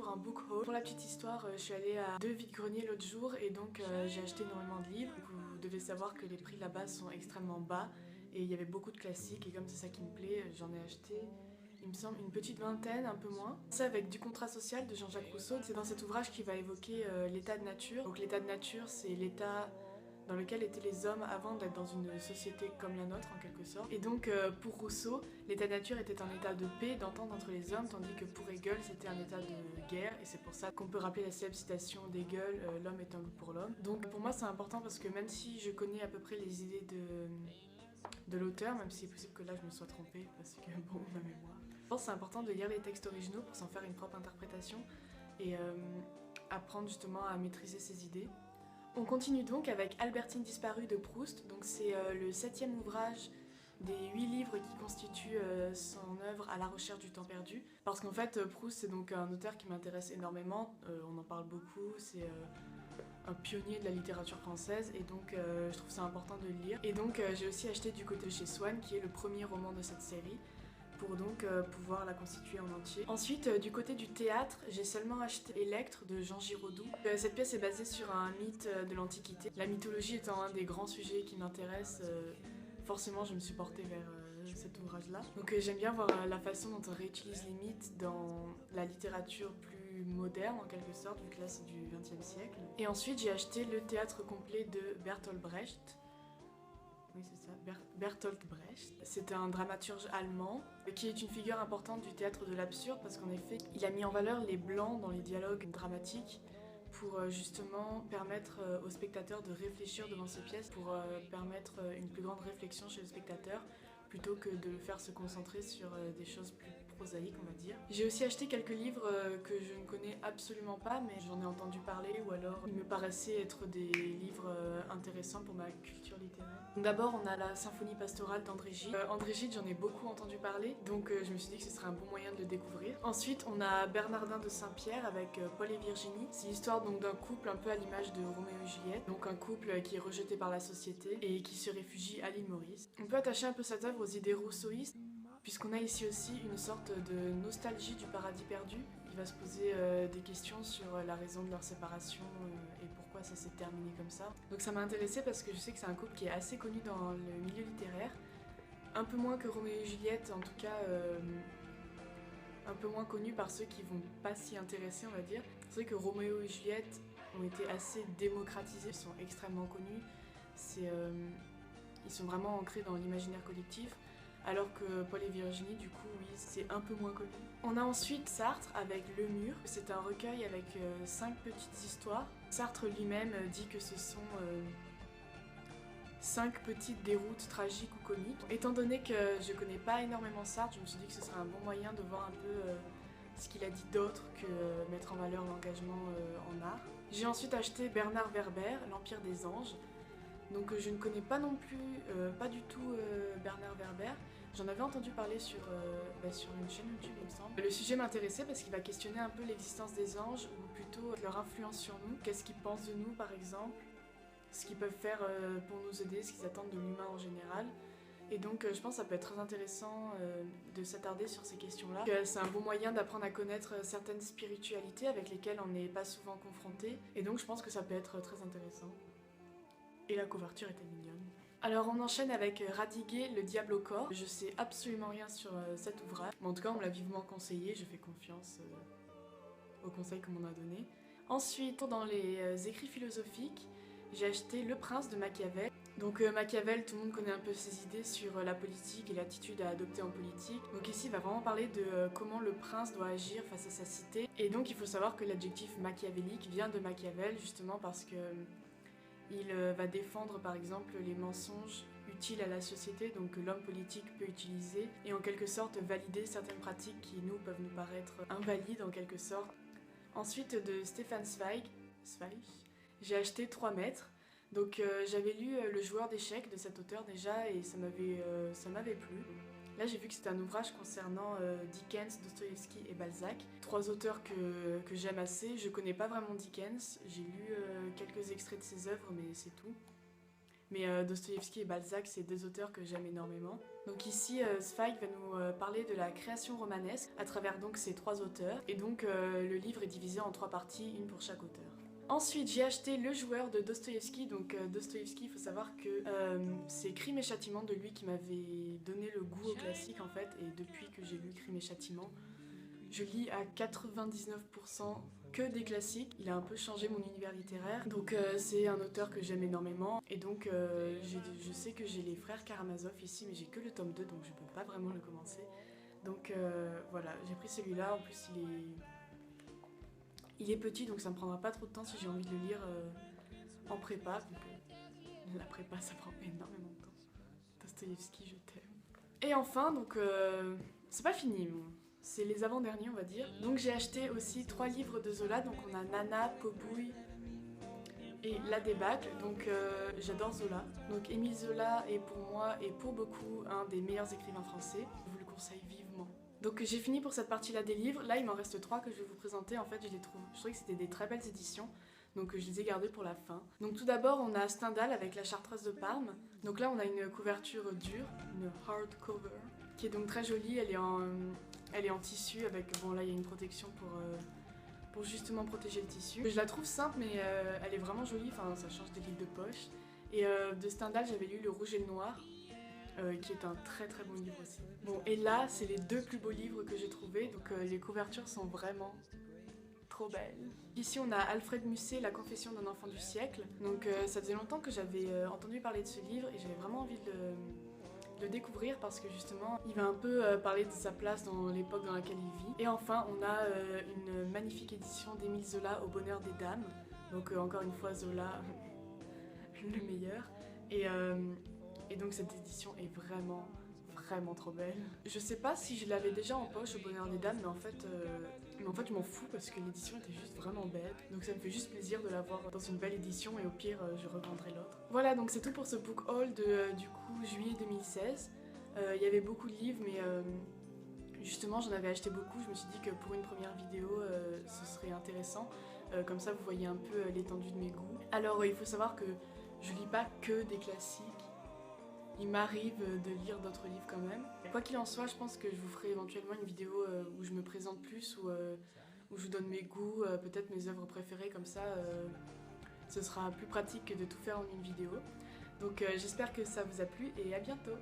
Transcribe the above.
pour un book haul. Pour la petite histoire, je suis allée à 2 vide-greniers l'autre jour et donc j'ai acheté énormément de livres. Vous devez savoir que les prix là-bas sont extrêmement bas et il y avait beaucoup de classiques et comme c'est ça qui me plaît, j'en ai acheté, il me semble, une petite vingtaine, un peu moins. C'est avec Du contrat social de Jean-Jacques Rousseau. C'est dans cet ouvrage qu'il va évoquer l'état de nature. Donc l'état de nature, c'est l'état dans lequel étaient les hommes avant d'être dans une société comme la nôtre en quelque sorte. Et donc pour Rousseau, l'état de nature était un état de paix, d'entente entre les hommes, tandis que pour Hegel c'était un état de guerre, et c'est pour ça qu'on peut rappeler la célèbre citation d'Hegel, l'homme est un loup pour l'homme. Donc pour moi c'est important parce que même si je connais à peu près les idées de l'auteur, même si c'est possible que là je me sois trompée parce que bon, ma mémoire. Je pense que c'est important de lire les textes originaux pour s'en faire une propre interprétation et apprendre justement à maîtriser ses idées. On continue donc avec Albertine disparue de Proust, donc c'est le 7e ouvrage des 8 livres qui constituent son œuvre À la recherche du temps perdu. Parce qu'en fait, Proust c'est donc un auteur qui m'intéresse énormément, on en parle beaucoup, c'est un pionnier de la littérature française et donc je trouve ça important de le lire. Et donc j'ai aussi acheté Du côté de chez Swann, qui est le premier roman de cette série, pour donc pouvoir la constituer en entier. Ensuite, du côté du théâtre, j'ai seulement acheté Électre de Jean Giraudoux. Cette pièce est basée sur un mythe de l'Antiquité. La mythologie étant un des grands sujets qui m'intéresse, forcément je me suis portée vers cet ouvrage-là. Donc j'aime bien voir la façon dont on réutilise les mythes dans la littérature plus moderne en quelque sorte, vu que là c'est du XXe siècle. Et ensuite j'ai acheté Le théâtre complet de Bertolt Brecht. Oui, c'est ça, Bertolt Brecht. C'est un dramaturge allemand qui est une figure importante du théâtre de l'absurde parce qu'en effet, il a mis en valeur les blancs dans les dialogues dramatiques pour justement permettre aux spectateurs de réfléchir devant ces pièces, pour permettre une plus grande réflexion chez le spectateur plutôt que de le faire se concentrer sur des choses plus prosaïques, on va dire. J'ai aussi acheté quelques livres que je ne connais absolument pas, mais j'en ai entendu parler ou alors ils me paraissaient être des livres intéressants pour ma culture littéraire. D'abord, on a la Symphonie pastorale d'André Gide. André Gide, j'en ai beaucoup entendu parler, donc je me suis dit que ce serait un bon moyen de le découvrir. Ensuite, on a Bernardin de Saint-Pierre avec Paul et Virginie. C'est l'histoire donc d'un couple un peu à l'image de Roméo et Juliette, donc un couple qui est rejeté par la société et qui se réfugie à l'île Maurice. On peut attacher un peu cette œuvre aux idées rousseauistes, puisqu'on a ici aussi une sorte de nostalgie du paradis perdu. Il va se poser des questions sur la raison de leur séparation et pourquoi ça s'est terminé comme ça. Donc ça m'a intéressée parce que je sais que c'est un couple qui est assez connu dans le milieu littéraire, un peu moins que Roméo et Juliette, en tout cas un peu moins connu par ceux qui vont pas s'y intéresser, on va dire. C'est vrai que Roméo et Juliette ont été assez démocratisés, ils sont extrêmement connus, ils sont vraiment ancrés dans l'imaginaire collectif. Alors que Paul et Virginie, du coup, oui, c'est un peu moins connu. On a ensuite Sartre avec Le Mur. C'est un recueil avec 5 petites histoires. Sartre lui-même dit que ce sont 5 petites déroutes tragiques ou comiques. Étant donné que je connais pas énormément Sartre, je me suis dit que ce serait un bon moyen de voir un peu ce qu'il a dit d'autre que mettre en valeur l'engagement en art. J'ai ensuite acheté Bernard Werber, L'Empire des Anges. Donc je ne connais pas non plus, pas du tout Bernard Werber. J'en avais entendu parler sur une chaîne YouTube, il me semble. Le sujet m'intéressait parce qu'il va questionner un peu l'existence des anges, ou plutôt leur influence sur nous. Qu'est-ce qu'ils pensent de nous, par exemple, ce qu'ils peuvent faire pour nous aider, ce qu'ils attendent de l'humain en général. Et donc je pense que ça peut être très intéressant de s'attarder sur ces questions-là. C'est un bon moyen d'apprendre à connaître certaines spiritualités avec lesquelles on n'est pas souvent confronté. Et donc je pense que ça peut être très intéressant. Et la couverture était mignonne. Alors on enchaîne avec Radiguet, Le diable au corps. Je sais absolument rien sur cet ouvrage, mais en tout cas on me l'a vivement conseillé, je fais confiance aux conseils qu'on m'en a donné. Ensuite, dans les écrits philosophiques, j'ai acheté Le Prince de Machiavel. Donc Machiavel, tout le monde connaît un peu ses idées sur la politique et l'attitude à adopter en politique. Donc ici, il va vraiment parler de comment le prince doit agir face à sa cité. Et donc il faut savoir que l'adjectif machiavélique vient de Machiavel, justement parce que il va défendre par exemple les mensonges utiles à la société, donc que l'homme politique peut utiliser, et en quelque sorte valider certaines pratiques qui nous peuvent nous paraître invalides en quelque sorte. Ensuite de Stefan Zweig, j'ai acheté 3 mètres. Donc j'avais lu Le joueur d'échecs de cet auteur déjà et ça m'avait plu. Là j'ai vu que c'était un ouvrage concernant Dickens, Dostoïevski et Balzac, 3 auteurs que j'aime assez. Je connais pas vraiment Dickens, j'ai lu quelques extraits de ses œuvres mais c'est tout. Mais Dostoïevski et Balzac, c'est deux auteurs que j'aime énormément. Donc ici, Zweig va nous parler de la création romanesque à travers donc ces trois auteurs. Et donc le livre est divisé en trois parties, une pour chaque auteur. Ensuite, j'ai acheté Le Joueur de Dostoïevski. Donc Dostoïevski, il faut savoir que c'est Crime et Châtiment de lui qui m'avait donné le goût au classique en fait. Et depuis que j'ai lu Crime et Châtiment, je lis à 99% que des classiques. Il a un peu changé mon univers littéraire. Donc c'est un auteur que j'aime énormément. Et donc je sais que j'ai les frères Karamazov ici, mais j'ai que le tome 2, donc je peux pas vraiment le commencer. Donc voilà, j'ai pris celui-là. En plus il est petit, donc ça me prendra pas trop de temps si j'ai envie de le lire en prépa. Donc la prépa, ça prend énormément de temps. Dostoïevski, je t'aime. Et enfin, donc c'est pas fini. Bon. C'est les avant-derniers, on va dire. Donc j'ai acheté aussi 3 livres de Zola. Donc on a Nana, Pobouille et La Débâcle. Donc j'adore Zola. Donc Émile Zola est pour moi et pour beaucoup un des meilleurs écrivains français. Je vous le conseille vivement. Donc j'ai fini pour cette partie-là des livres. Là il m'en reste 3 que je vais vous présenter. En fait je trouvais que c'était des très belles éditions. Donc je les ai gardées pour la fin. Donc tout d'abord on a Stendhal avec La Chartreuse de Parme. Donc là on a une couverture dure, une hardcover, qui est donc très jolie. Elle est en tissu avec, bon là il y a une protection pour justement protéger le tissu. Je la trouve simple mais elle est vraiment jolie, enfin ça change des livres de poche. Et de Stendhal j'avais lu Le Rouge et le Noir, qui est un très très bon livre aussi. Bon et là c'est les 2 plus beaux livres que j'ai trouvés, donc les couvertures sont vraiment trop belle. Ici on a Alfred Musset, La Confession d'un enfant du siècle. Donc ça faisait longtemps que j'avais entendu parler de ce livre et j'avais vraiment envie de le découvrir parce que justement il va un peu parler de sa place dans l'époque dans laquelle il vit. Et enfin on a une magnifique édition d'Émile Zola, Au bonheur des dames. Donc encore une fois Zola, le meilleur. Et donc cette édition est vraiment trop belle. Je sais pas si je l'avais déjà en poche Au bonheur des dames, mais en fait je m'en fous parce que l'édition était juste vraiment belle. Donc ça me fait juste plaisir de l'avoir dans une belle édition et au pire je revendrai l'autre. Voilà, donc c'est tout pour ce book haul de du coup juillet 2016. Il y avait beaucoup de livres mais justement j'en avais acheté beaucoup. Je me suis dit que pour une première vidéo ce serait intéressant. Comme ça vous voyez un peu l'étendue de mes goûts. Alors il faut savoir que je lis pas que des classiques. Il m'arrive de lire d'autres livres quand même. Quoi qu'il en soit, je pense que je vous ferai éventuellement une vidéo où je me présente plus, où je vous donne mes goûts, peut-être mes œuvres préférées, comme ça ce sera plus pratique que de tout faire en une vidéo. Donc j'espère que ça vous a plu et à bientôt.